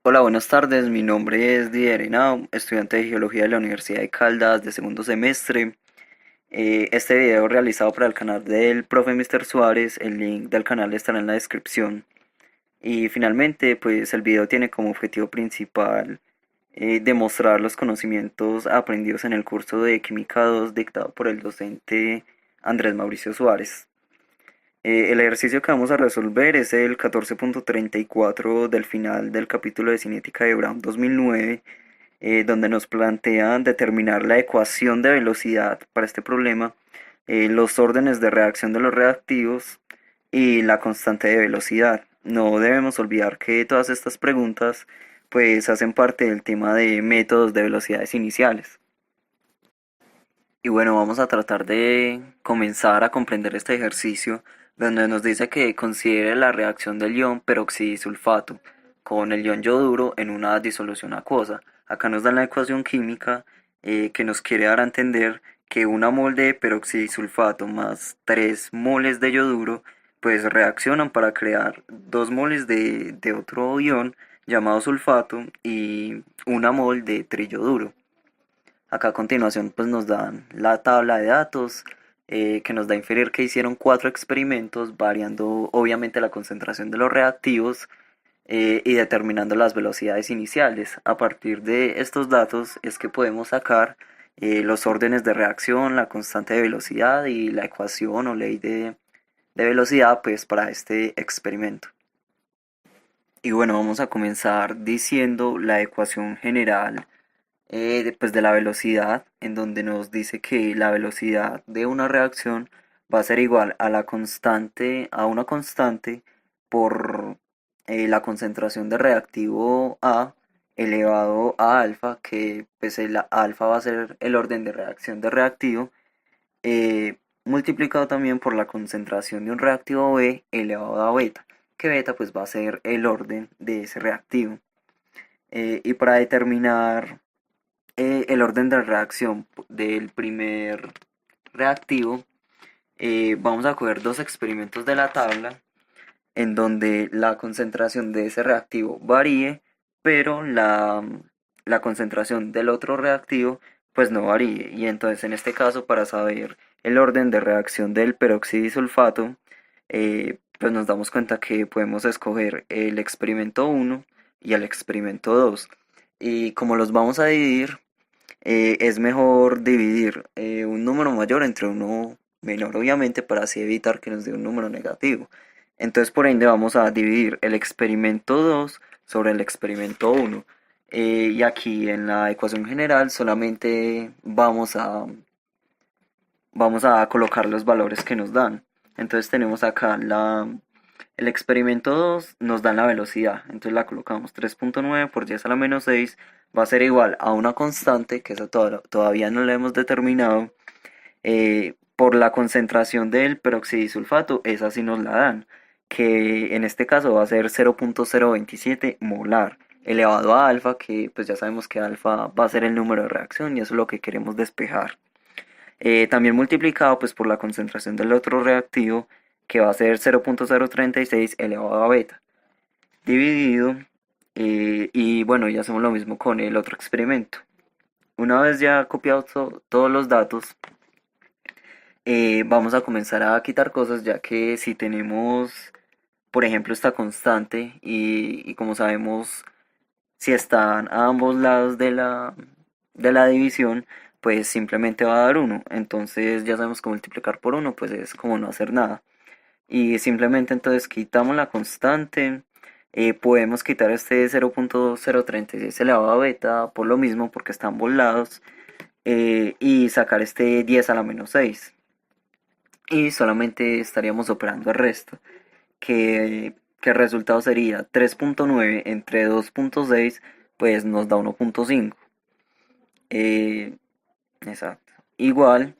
Hola, buenas tardes. Mi nombre es Didier Henao, estudiante de Geología de la Universidad de Caldas de segundo semestre. Este video realizado para el canal del profe Mr. Suárez, el link del canal estará en la descripción. Y finalmente, pues el video tiene como objetivo principal demostrar los conocimientos aprendidos en el curso de Química 2 dictado por el docente Andrés Mauricio Suárez. El ejercicio que vamos a resolver es el 14.34 del final del capítulo de cinética de Brown 2009, donde nos plantean determinar la ecuación de velocidad para este problema, los órdenes de reacción de los reactivos y la constante de velocidad. No debemos olvidar que todas estas preguntas pues hacen parte del tema de métodos de velocidades iniciales. Y bueno, vamos a tratar de comenzar a comprender este ejercicio donde nos dice que considere la reacción del ion peroxidisulfato con el ion yoduro en una disolución acuosa. Acá nos dan la ecuación química que nos quiere dar a entender que una mol de peroxidisulfato más 3 moles de yoduro pues reaccionan para crear 2 moles de otro ion llamado sulfato y una mol de triyoduro. Acá a continuación pues nos dan la tabla de datos que nos da a inferir que hicieron 4 experimentos variando obviamente la concentración de los reactivos y determinando las velocidades iniciales. A partir de estos datos es que podemos sacar los órdenes de reacción, la constante de velocidad y la ecuación o ley de velocidad pues para este experimento. Y bueno, vamos a comenzar diciendo la ecuación general pues de la velocidad, en donde nos dice que la velocidad de una reacción va a ser igual a la constante, a una constante por la concentración de reactivo A elevado a alfa, que pues el alfa va a ser el orden de reacción de reactivo, multiplicado también por la concentración de un reactivo B elevado a beta, que beta pues va a ser el orden de ese reactivo. Y para determinar el orden de reacción del primer reactivo, vamos a coger 2 experimentos de la tabla en donde la concentración de ese reactivo varíe, pero la concentración del otro reactivo pues no varíe. Y entonces en este caso, para saber el orden de reacción del peroxidisulfato, pues nos damos cuenta que podemos escoger el experimento 1 y el experimento 2. Y como los vamos a dividir, es mejor dividir un número mayor entre uno menor, obviamente, para así evitar que nos dé un número negativo. Entonces, por ende, vamos a dividir el experimento 2 sobre el experimento 1. Y aquí en la ecuación general solamente vamos a colocar los valores que nos dan. Entonces tenemos acá el experimento 2 nos da la velocidad, entonces la colocamos 3.9 por 10 a la menos 6 va a ser igual a una constante, que esa todavía no la hemos determinado, por la concentración del peroxidisulfato, esa sí nos la dan, que en este caso va a ser 0.027 molar, elevado a alfa, que pues ya sabemos que alfa va a ser el número de reacción y eso es lo que queremos despejar. También multiplicado pues por la concentración del otro reactivo, que va a ser 0.036 elevado a beta, dividido, y bueno, ya hacemos lo mismo con el otro experimento. Una vez ya copiados todos los datos, vamos a comenzar a quitar cosas, ya que si tenemos, por ejemplo, esta constante y como sabemos, si están a ambos lados de la división, pues simplemente va a dar 1. Entonces ya sabemos que multiplicar por 1 pues es como no hacer nada. Y simplemente entonces quitamos la constante. Podemos quitar este 0.036 elevado a beta por lo mismo porque están ambos lados. Y sacar este 10 a la menos 6. Y solamente estaríamos operando el resto. Que el resultado sería 3.9 entre 2.6, pues nos da 1.5. Eh, exacto. Igual,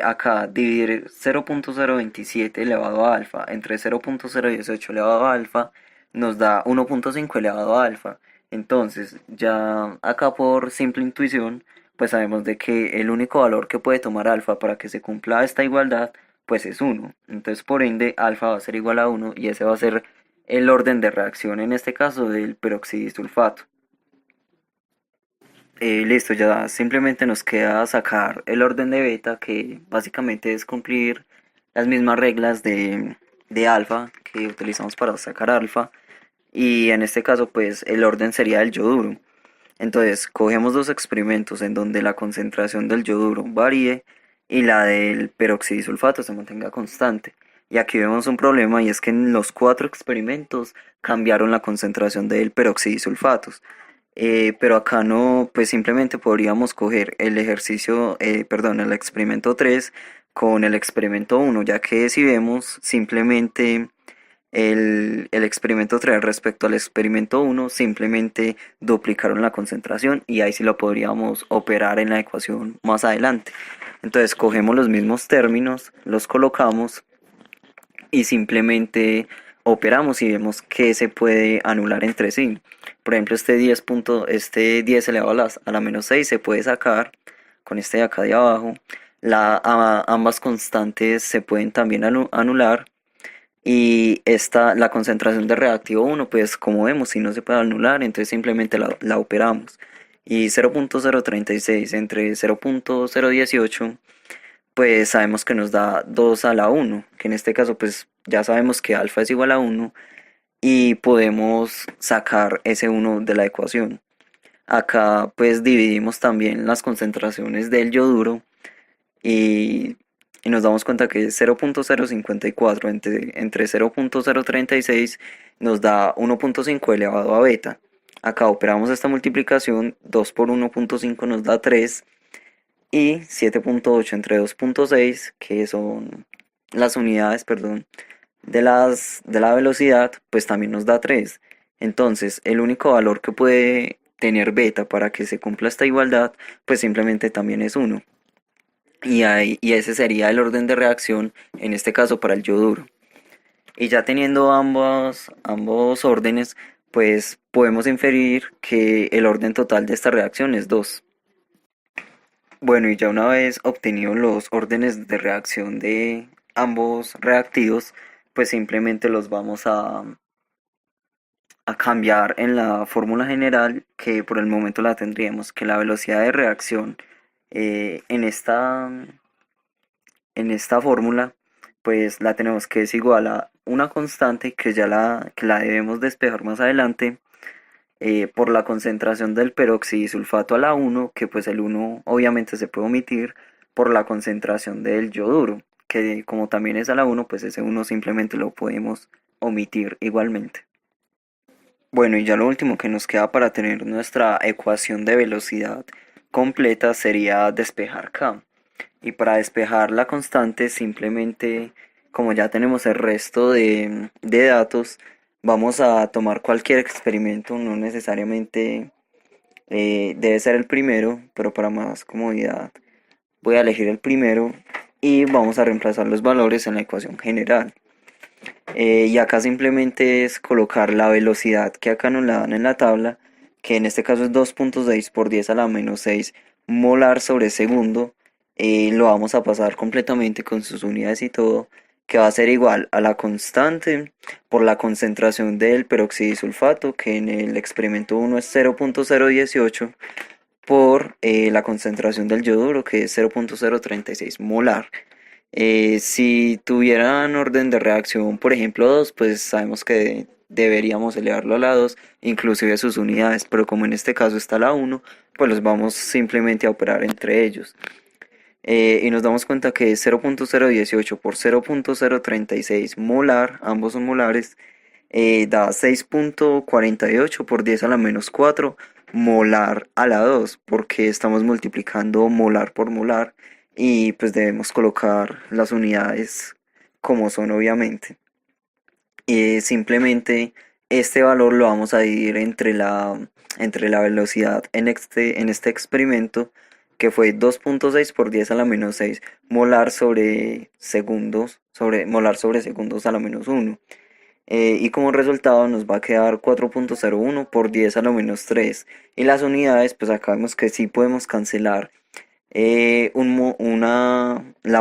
acá dividir 0.027 elevado a alfa entre 0.018 elevado a alfa nos da 1.5 elevado a alfa. Entonces, ya acá por simple intuición, pues sabemos de que el único valor que puede tomar alfa para que se cumpla esta igualdad, pues es 1. Entonces, por ende, alfa va a ser igual a 1 y ese va a ser el orden de reacción en este caso del peroxidisulfato. Listo, ya simplemente nos queda sacar el orden de beta, que básicamente es cumplir las mismas reglas de alfa que utilizamos para sacar alfa. Y en este caso, pues el orden sería el yoduro. Entonces, cogemos dos experimentos en donde la concentración del yoduro varíe y la del peroxidisulfato se mantenga constante. Y aquí vemos un problema, y es que en los cuatro experimentos cambiaron la concentración del peroxidisulfatos. Pero acá no, pues simplemente podríamos coger el ejercicio, perdón, el experimento 3 con el experimento uno, ya que si vemos simplemente el experimento 3 respecto al experimento uno simplemente duplicaron la concentración, y ahí sí lo podríamos operar en la ecuación más adelante. Entonces cogemos los mismos términos, los colocamos y simplemente operamos y vemos que se puede anular entre sí. Por ejemplo, este 10 elevado a la menos 6 se puede sacar con este de acá de abajo. Ambas constantes se pueden también anular. Y la concentración de reactivo uno, pues como vemos, si no se puede anular, entonces simplemente la operamos. Y 0.036 entre 0.018, pues sabemos que nos da 2 a la uno, que en este caso pues ya sabemos que alfa es igual a uno, y podemos sacar ese uno de la ecuación. Acá pues dividimos también las concentraciones del yoduro, y, y nos damos cuenta que 0.054 entre 0.036 nos da 1.5 elevado a beta. Acá operamos esta multiplicación, 2 por 1.5 nos da 3, y 7.8 entre 2.6, que son las unidades, perdón, de la velocidad, pues también nos da 3. Entonces, el único valor que puede tener beta para que se cumpla esta igualdad, pues simplemente también es 1. Y ese sería el orden de reacción, en este caso para el yoduro. Y ya teniendo ambos órdenes, pues podemos inferir que el orden total de esta reacción es 2. Bueno, y ya una vez obtenidos los órdenes de reacción de ambos reactivos, pues simplemente los vamos a cambiar en la fórmula general, que por el momento la tendríamos, que la velocidad de reacción eh, en esta, en esta fórmula, pues la tenemos que es igual a una constante que la debemos despejar más adelante, por la concentración del peroxidisulfato a la uno, que pues el uno obviamente se puede omitir, por la concentración del yoduro, que como también es a la uno, pues ese uno simplemente lo podemos omitir igualmente. Bueno, y ya lo último que nos queda para tener nuestra ecuación de velocidad completa sería despejar K. Y para despejar la constante, simplemente, como ya tenemos el resto de datos, vamos a tomar cualquier experimento, no necesariamente debe ser el primero, pero para más comodidad voy a elegir el primero y vamos a reemplazar los valores en la ecuación general. Y acá simplemente es colocar la velocidad que acá nos la dan en la tabla, que en este caso es 2.6 por 10 a la menos 6 molar sobre segundo. Lo vamos a pasar completamente con sus unidades y todo, que va a ser igual a la constante por la concentración del peroxidisulfato, que en el experimento uno es 0.018, por la concentración del yoduro, que es 0.036 molar. Si tuvieran orden de reacción, por ejemplo 2, pues sabemos que deberíamos elevarlo a la 2, inclusive sus unidades, pero como en este caso está la uno, pues los vamos simplemente a operar entre ellos. Y nos damos cuenta que 0.018 por 0.036 molar, ambos son molares, da 6.48 por 10 a la menos 4 molar a la 2, porque estamos multiplicando molar por molar, y pues debemos colocar las unidades como son, obviamente. Simplemente este valor lo vamos a dividir entre la velocidad en este experimento, que fue 2.6 por 10 a la menos 6 molar sobre segundos, molar sobre segundos a la menos 1. Y como resultado nos va a quedar 4.01 por 10 a la menos 3. Y las unidades, pues acá vemos que sí podemos cancelar la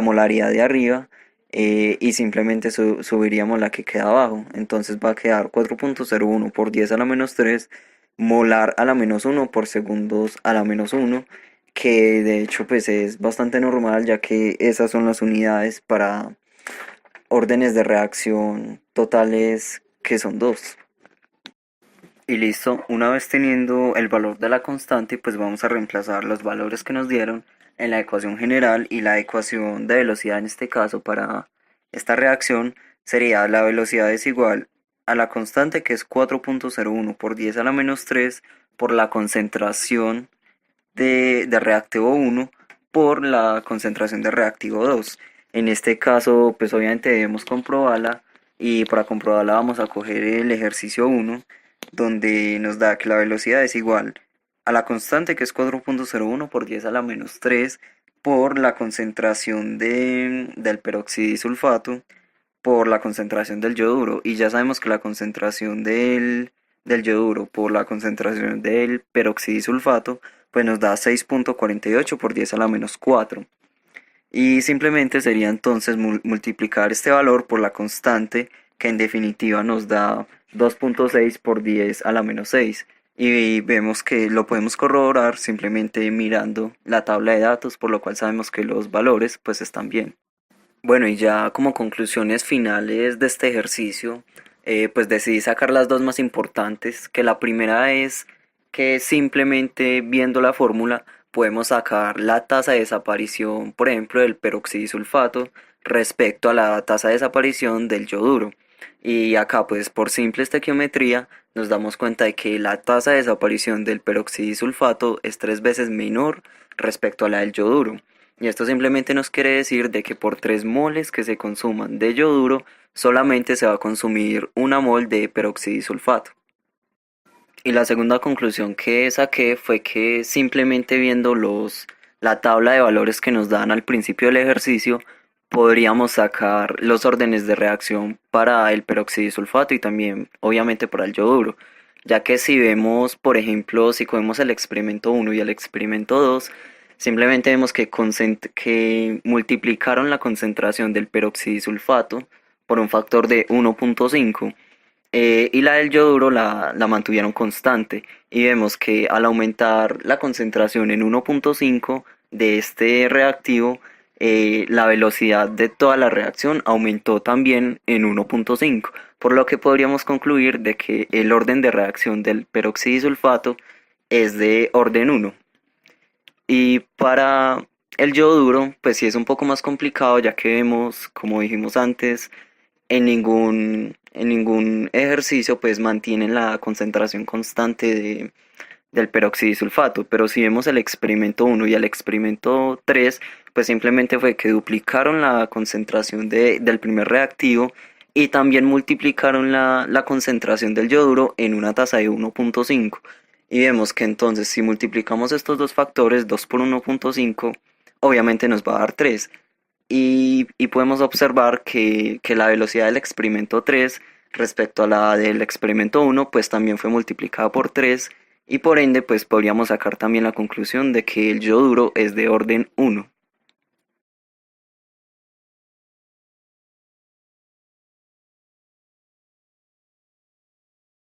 molaridad de arriba, y simplemente subiríamos la que queda abajo. Entonces va a quedar 4.01 por 10 a la menos 3 molar a la menos uno por segundos a la menos uno, que de hecho pues es bastante normal, ya que esas son las unidades para órdenes de reacción totales, que son dos. Y listo, una vez teniendo el valor de la constante, pues vamos a reemplazar los valores que nos dieron en la ecuación general, y la ecuación de velocidad en este caso para esta reacción sería: la velocidad es igual a la constante, que es 4.01 por 10 a la menos 3 por la concentración de reactivo 1 por la concentración de reactivo 2. En este caso pues obviamente debemos comprobarla, y para comprobarla vamos a coger el ejercicio 1, donde nos da que la velocidad es igual a la constante, que es 4.01 por 10 a la menos 3 por la concentración del peróxido de sulfato por la concentración del yoduro. Y ya sabemos que la concentración del yoduro por la concentración del peróxido de sulfato pues nos da 6.48 por 10 a la menos 4. Y simplemente sería entonces multiplicar este valor por la constante, que en definitiva nos da 2.6 por 10 a la menos 6. Y vemos que lo podemos corroborar simplemente mirando la tabla de datos, por lo cual sabemos que los valores pues están bien. Bueno, y ya como conclusiones finales de este ejercicio, pues decidí sacar las dos más importantes, que la primera es que simplemente viendo la fórmula podemos sacar la tasa de desaparición, por ejemplo, del peroxidisulfato respecto a la tasa de desaparición del yoduro. Y acá pues por simple estequiometría nos damos cuenta de que la tasa de desaparición del peroxidisulfato es 3 veces menor respecto a la del yoduro. Y esto simplemente nos quiere decir de que por 3 moles que se consuman de yoduro, solamente se va a consumir 1 mol de peroxidisulfato. Y la segunda conclusión que saqué fue que simplemente viendo la tabla de valores que nos dan al principio del ejercicio, podríamos sacar los órdenes de reacción para el peroxidisulfato y también obviamente para el yoduro, ya que si vemos, por ejemplo, si cogemos el experimento 1 y el experimento 2, simplemente vemos que multiplicaron la concentración del peroxidisulfato por un factor de 1.5, y la del yoduro la mantuvieron constante, y vemos que al aumentar la concentración en 1.5 de este reactivo, la velocidad de toda la reacción aumentó también en 1.5, por lo que podríamos concluir de que el orden de reacción del peroxidisulfato es de orden 1. Y para el yoduro, pues sí es un poco más complicado, ya que vemos, como dijimos antes, en ningún ejercicio pues mantienen la concentración constante del peroxidisulfato, pero si vemos el experimento 1 y el experimento 3, pues simplemente fue que duplicaron la concentración del primer reactivo, y también multiplicaron la concentración del yoduro en una tasa de 1.5. Y vemos que entonces si multiplicamos estos dos factores, 2 por 1.5, obviamente nos va a dar 3. Y podemos observar que la velocidad del experimento 3 respecto a la del experimento 1 pues también fue multiplicada por 3, y por ende pues podríamos sacar también la conclusión de que el yoduro es de orden 1.